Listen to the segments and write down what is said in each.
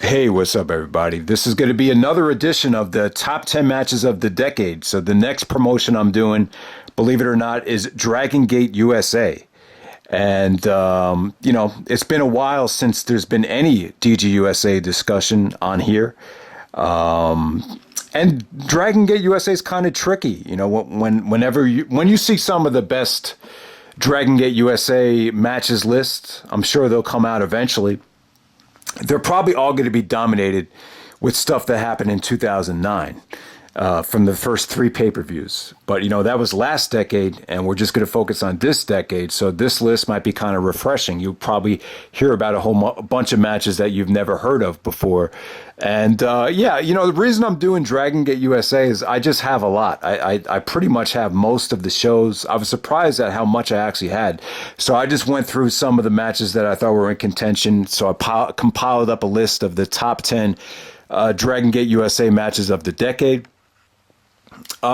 Hey, what's up, everybody? This is going to be another edition of the top 10 matches of the decade. So, the next promotion I'm doing, believe it or not, is Dragon Gate USA. And, it's been a while since there's been any DGUSA discussion on here. And Dragon Gate USA is kind of tricky. When you see some of the best Dragon Gate USA matches list, I'm sure they'll come out eventually. They're probably all going to be dominated with stuff that happened in 2009 from the first three pay-per-views. But, that was last decade, and we're just going to focus on this decade. So this list might be kind of refreshing. You'll probably hear about a bunch of matches that you've never heard of before. And, the reason I'm doing Dragon Gate USA is I just have a lot. I pretty much have most of the shows. I was surprised at how much I actually had. So I just went through some of the matches that I thought were in contention. So I compiled up a list of the top 10 Dragon Gate USA matches of the decade.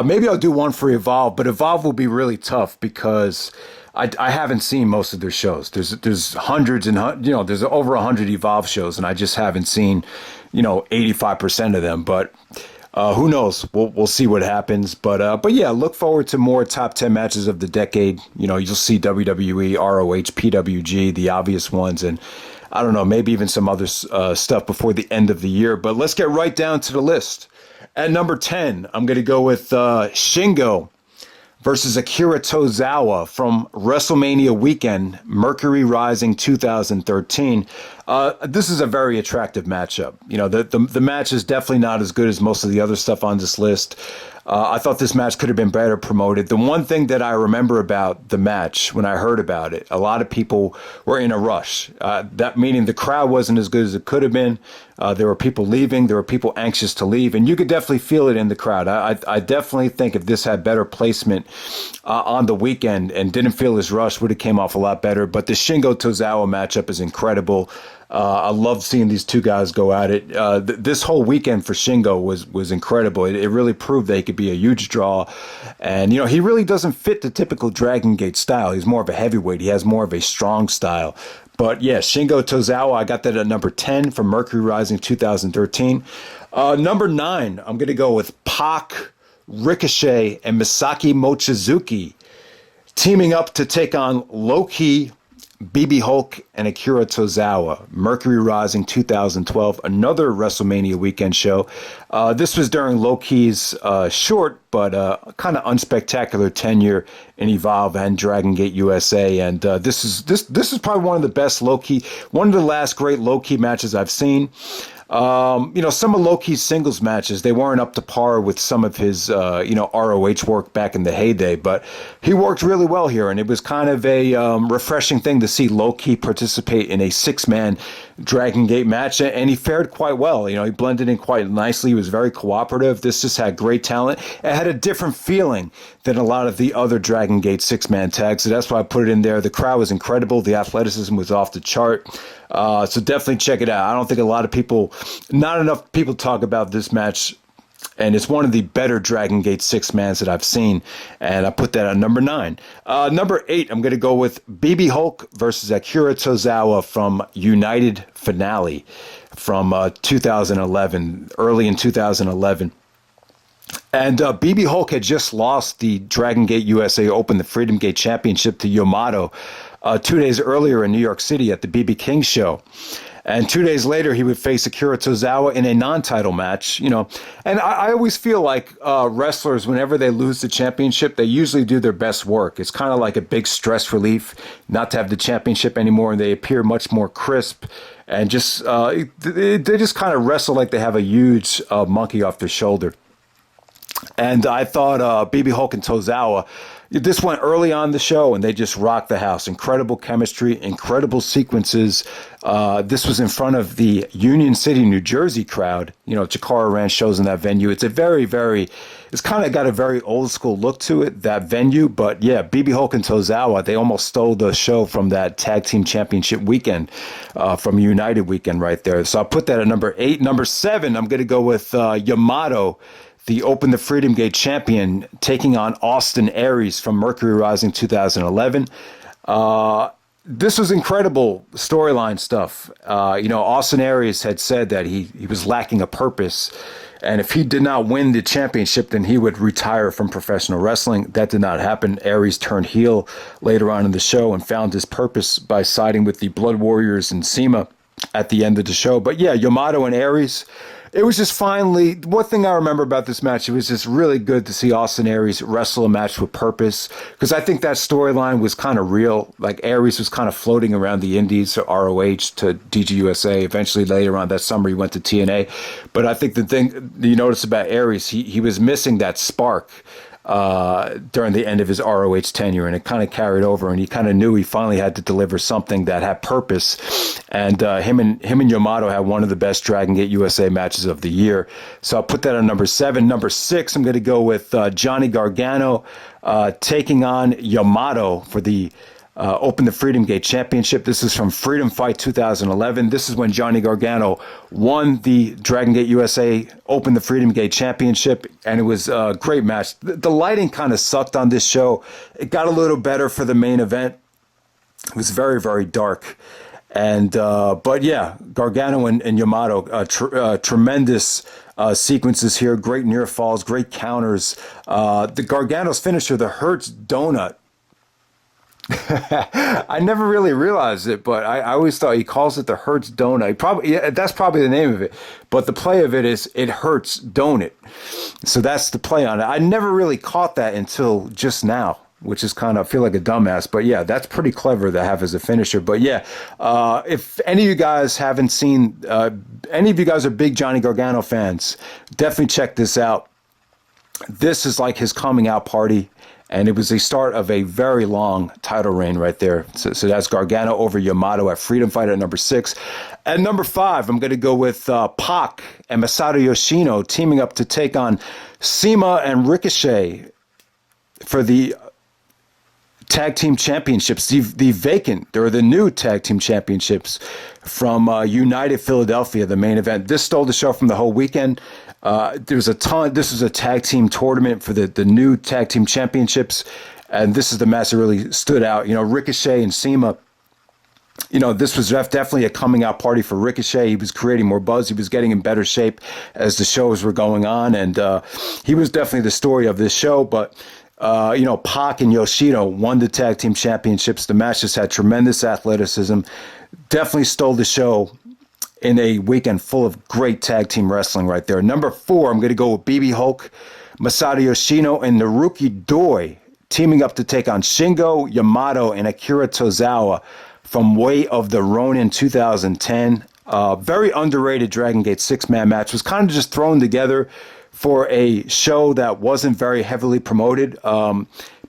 Maybe I'll do one for Evolve, but Evolve will be really tough because I haven't seen most of their shows. There's hundreds and there's over 100 Evolve shows, and I just haven't seen 85% of them. But who knows? We'll see what happens. But yeah, look forward to more top 10 matches of the decade. You'll see WWE, ROH, PWG, the obvious ones, and I don't know, maybe even some other stuff before the end of the year. But let's get right down to the list. At number 10, I'm going to go with Shingo versus Akira Tozawa from WrestleMania weekend, Mercury Rising 2013. This is a very attractive matchup. The match is definitely not as good as most of the other stuff on this list. I thought this match could have been better promoted. The one thing that I remember about the match when I heard about it, a lot of people were in a rush. That meaning the crowd wasn't as good as it could have been. There were people leaving. There were people anxious to leave. And you could definitely feel it in the crowd. I definitely think if this had better placement on the weekend and didn't feel as rushed, would have came off a lot better. But the Shingo Tozawa matchup is incredible. I love seeing these two guys go at it. This whole weekend for Shingo was incredible. It really proved that he could be a huge draw. And, he really doesn't fit the typical Dragon Gate style. He's more of a heavyweight. He has more of a strong style. But, yeah, Shingo Tozawa, I got that at number 10 from Mercury Rising 2013. Number 9, I'm going to go with Pac, Ricochet, and Misaki Mochizuki teaming up to take on Loki, BB Hulk, and Akira Tozawa, Mercury Rising 2012, another WrestleMania weekend show. This was during Loki's short but kind of unspectacular tenure in Evolve and Dragon Gate USA, and this is probably one of the best Loki, one of the last great Loki matches I've seen. Some of Loki's singles matches, they weren't up to par with some of his, ROH work back in the heyday, but he worked really well here. And it was kind of a refreshing thing to see Loki participate in a 6-man Dragon Gate match. And he fared quite well. He blended in quite nicely. He was very cooperative. This just had great talent. It had a different feeling than a lot of the other Dragon Gate 6-man tags. So that's why I put it in there. The crowd was incredible. The athleticism was off the chart. So definitely check it out. I don't think not enough people talk about this match, and it's one of the better Dragon Gate 6-mans that I've seen, and I put that at number 9. Number 8, I'm going to go with BB Hulk versus Akira Tozawa from United Finale from 2011, early in 2011. And BB Hulk had just lost the Dragon Gate USA Open, the Freedom Gate Championship, to Yamato 2 days earlier in New York City at the BB King show. And 2 days later, he would face Akira Tozawa in a non-title match, And I always feel like wrestlers, whenever they lose the championship, they usually do their best work. It's kind of like a big stress relief not to have the championship anymore, and they appear much more crisp. And just they just kind of wrestle like they have a huge monkey off their shoulder. And I thought BB Hulk and Tozawa, this went early on the show, and they just rocked the house. Incredible chemistry, incredible sequences. This was in front of the Union City, New Jersey crowd. Chikara ran shows in that venue. It's it's kind of got a very old school look to it, that venue. But yeah, BB Hulk and Tozawa, they almost stole the show from that Tag Team Championship weekend, from United weekend right there. So I put that at number 8. Number 7, I'm going to go with Yamato, the Open the Freedom Gate champion, taking on Austin Aries from Mercury Rising 2011. This was incredible storyline stuff. Austin Aries had said that he was lacking a purpose. And if he did not win the championship, then he would retire from professional wrestling. That did not happen. Aries turned heel later on in the show and found his purpose by siding with the Blood Warriors and CIMA at the end of the show. But yeah, Yamato and Aries, it was just finally, one thing I remember about this match, it was just really good to see Austin Aries wrestle a match with purpose, because I think that storyline was kind of real. Like, Aries was kind of floating around the indies, to ROH, to DGUSA. Eventually, later on that summer, he went to TNA. But I think the thing you notice about Aries, he was missing that spark during the end of his ROH tenure, and it kind of carried over, and he kind of knew he finally had to deliver something that had purpose. And him and Yamato had one of the best Dragon Gate USA matches of the year. So I'll put that on number 7. Number 6, I'm going to go with Johnny Gargano taking on Yamato for the Open the Freedom Gate Championship. This is from Freedom Fight 2011. This is when Johnny Gargano won the Dragon Gate USA Open the Freedom Gate Championship, and it was a great match. The lighting kind of sucked on this show. It got a little better for the main event. It was very, very dark. And but yeah, Gargano and Yamato, tremendous sequences here. Great near falls, great counters. The Gargano's finisher, the Hertz Donut. I never really realized it, but I always thought he calls it the Hertz Donut. That's probably the name of it. But the play of it is it hurts, don't it? So that's the play on it. I never really caught that until just now, which is kind of, I feel like a dumbass. But yeah, that's pretty clever to have as a finisher. But yeah, if any of you guys haven't seen, any of you guys are big Johnny Gargano fans, definitely check this out. This is like his coming out party. And it was the start of a very long title reign right there. So that's Gargano over Yamato at Freedom Fight at number 6. At number 5, I'm going to go with Pac and Masato Yoshino teaming up to take on CIMA and Ricochet for the tag team championships, the vacant, or the new tag team championships from United Philadelphia, the main event. This stole the show from the whole weekend. There's a ton. This is a tag team tournament for the new tag team championships, and this is the match that really stood out. Ricochet and CIMA. This was definitely a coming out party for Ricochet. He was creating more buzz. He was getting in better shape as the shows were going on, and he was definitely the story of this show. But Pac and Yoshino won the tag team championships. The match just had tremendous athleticism. Definitely stole the show in a weekend full of great tag team wrestling right there. Number 4, I'm going to go with BB Hulk, Masato Yoshino, and Naruki Doi teaming up to take on Shingo, Yamato, and Akira Tozawa from Way of the Ronin 2010. Very underrated Dragon Gate 6-man match. Was kind of just thrown together for a show that wasn't very heavily promoted.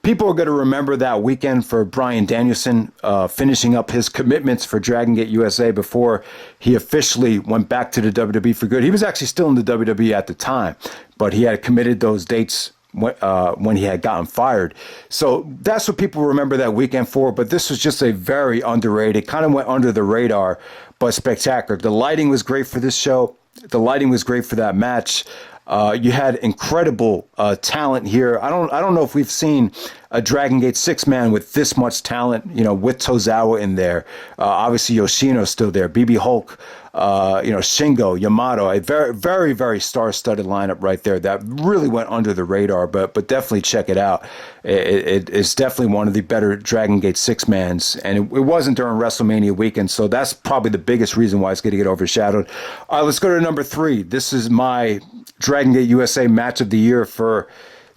People are going to remember that weekend for Bryan Danielson finishing up his commitments for Dragon Gate USA before he officially went back to the WWE for good. He was actually still in the WWE at the time, but he had committed those dates when he had gotten fired. So that's what people remember that weekend for, but this was just a very underrated, kind of went under the radar, but spectacular. The lighting was great for this show. The lighting was great for that match. You had incredible talent here. I don't know if we've seen a Dragon Gate 6-man with this much talent, with Tozawa in there. Obviously, Yoshino's still there. BB Hulk, Shingo, Yamato, a very, very, very star-studded lineup right there that really went under the radar, but definitely check it out. It's definitely one of the better Dragon Gate 6-mans, and it wasn't during WrestleMania weekend, so that's probably the biggest reason why it's going to get overshadowed. All right, let's go to number 3. This is my Dragon Gate USA match of the year for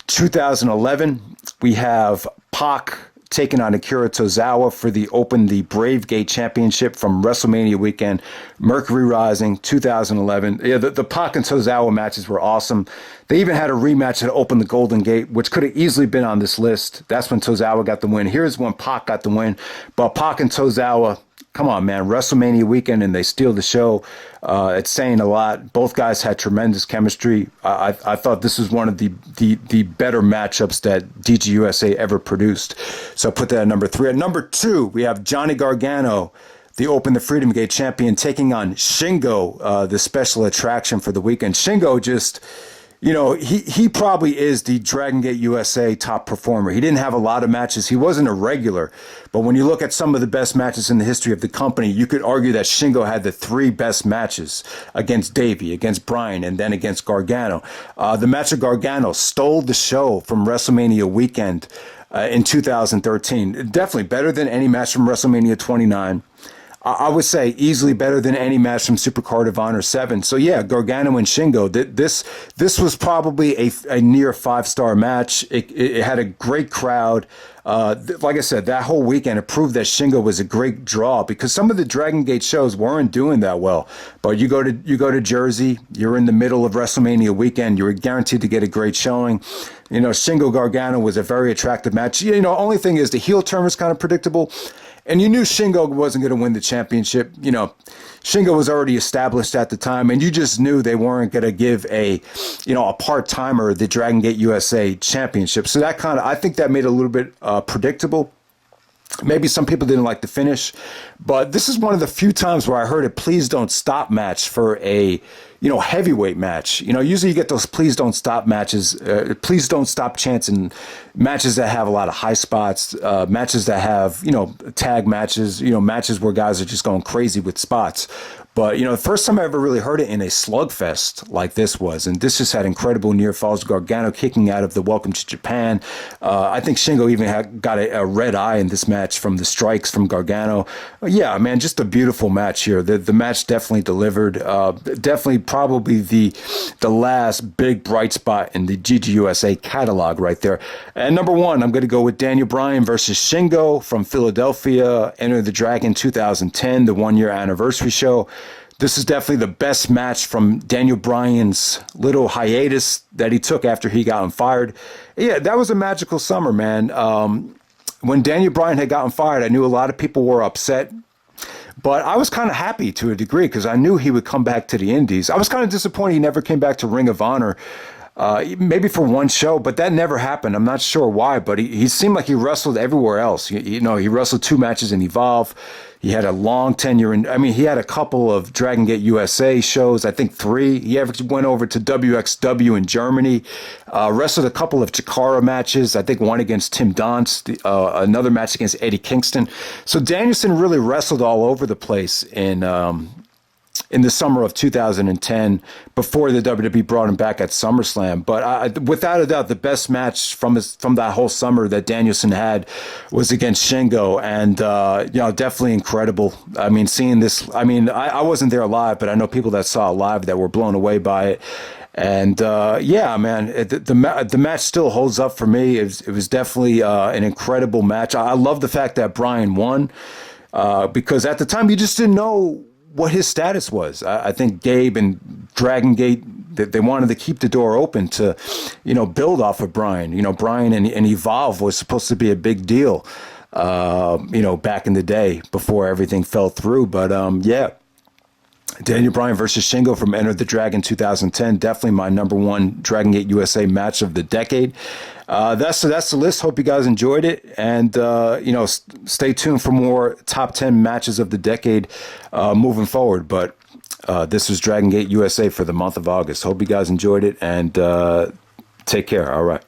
2011. We have Pac taking on Akira Tozawa for the Brave Gate Championship from WrestleMania weekend, Mercury Rising 2011. Yeah, the Pac and Tozawa matches were awesome. They even had a rematch that opened the Golden Gate, which could have easily been on this list. That's when Tozawa got the win. Here's when Pac got the win. But Pac and Tozawa, come on, man, WrestleMania weekend, and they steal the show. It's saying a lot. Both guys had tremendous chemistry. I thought this was one of the better matchups that DGUSA ever produced. So I put that at number 3. At number 2, we have Johnny Gargano, the Open the Freedom Gate champion, taking on Shingo, the special attraction for the weekend. Shingo just, he probably is the Dragon Gate USA top performer. He didn't have a lot of matches. He wasn't a regular. But when you look at some of the best matches in the history of the company, you could argue that Shingo had the three best matches against Davey, against Bryan, and then against Gargano. The match of Gargano stole the show from WrestleMania weekend in 2013. Definitely better than any match from WrestleMania 29. I would say easily better than any match from Supercard of Honor 7. So yeah, Gargano and Shingo, this was probably a near 5-star match. It had a great crowd. Like I said, that whole weekend, it proved that Shingo was a great draw because some of the Dragon Gate shows weren't doing that well. But you go to Jersey, you're in the middle of WrestleMania weekend, you're guaranteed to get a great showing. Shingo Gargano was a very attractive match. Only thing is the heel turn was kind of predictable. And you knew Shingo wasn't going to win the championship. Shingo was already established at the time, and you just knew they weren't going to give a part-timer the Dragon Gate USA championship. So I think that made it a little bit predictable. Maybe some people didn't like the finish, but this is one of the few times where I heard a please don't stop match for a heavyweight match. Usually you get those please don't stop matches, please don't stop chants in matches that have a lot of high spots, matches that have, tag matches, matches where guys are just going crazy with spots. But, the first time I ever really heard it in a slugfest like this was, and this just had incredible near falls, Gargano kicking out of the Welcome to Japan. I think Shingo even got a red eye in this match from the strikes from Gargano. Yeah, man, just a beautiful match here. The match definitely delivered. Definitely probably the last big bright spot in the DGUSA catalog right there. And number one, I'm going to go with Daniel Bryan versus Shingo from Philadelphia, Enter the Dragon 2010, the 1-year anniversary show. This is definitely the best match from Daniel Bryan's little hiatus that he took after he got fired. Yeah, that was a magical summer, man. When Daniel Bryan had gotten fired, I knew a lot of people were upset. But I was kind of happy to a degree because I knew he would come back to the Indies. I was kind of disappointed he never came back to Ring of Honor, maybe for one show, but that never happened. I'm not sure why, but he seemed like he wrestled everywhere else. He wrestled 2 matches in Evolve. He had a long tenure he had a couple of Dragon Gate USA shows, I think 3. He ever went over to WXW in Germany, wrestled a couple of Chikara matches, I think one against Tim Donst, another match against Eddie Kingston. So Danielson really wrestled all over the place in the summer of 2010 before the WWE brought him back at SummerSlam. But without a doubt, the best match from that whole summer that Danielson had was against Shingo. And, definitely incredible. Seeing this, I wasn't there live, but I know people that saw it live that were blown away by it. And, the match still holds up for me. It was definitely an incredible match. I love the fact that Bryan won because at the time you just didn't know what his status was. I think Gabe and Dragon Gate, they wanted to keep the door open to, build off of Bryan. Bryan and Evolve was supposed to be a big deal, back in the day before everything fell through. But, Daniel Bryan versus Shingo from Enter the Dragon 2010, definitely my number one Dragon Gate USA match of the decade. That's the list. Hope you guys enjoyed it, and stay tuned for more top 10 matches of the decade moving forward. But this was Dragon Gate USA for the month of August. Hope you guys enjoyed it, and take care. All right.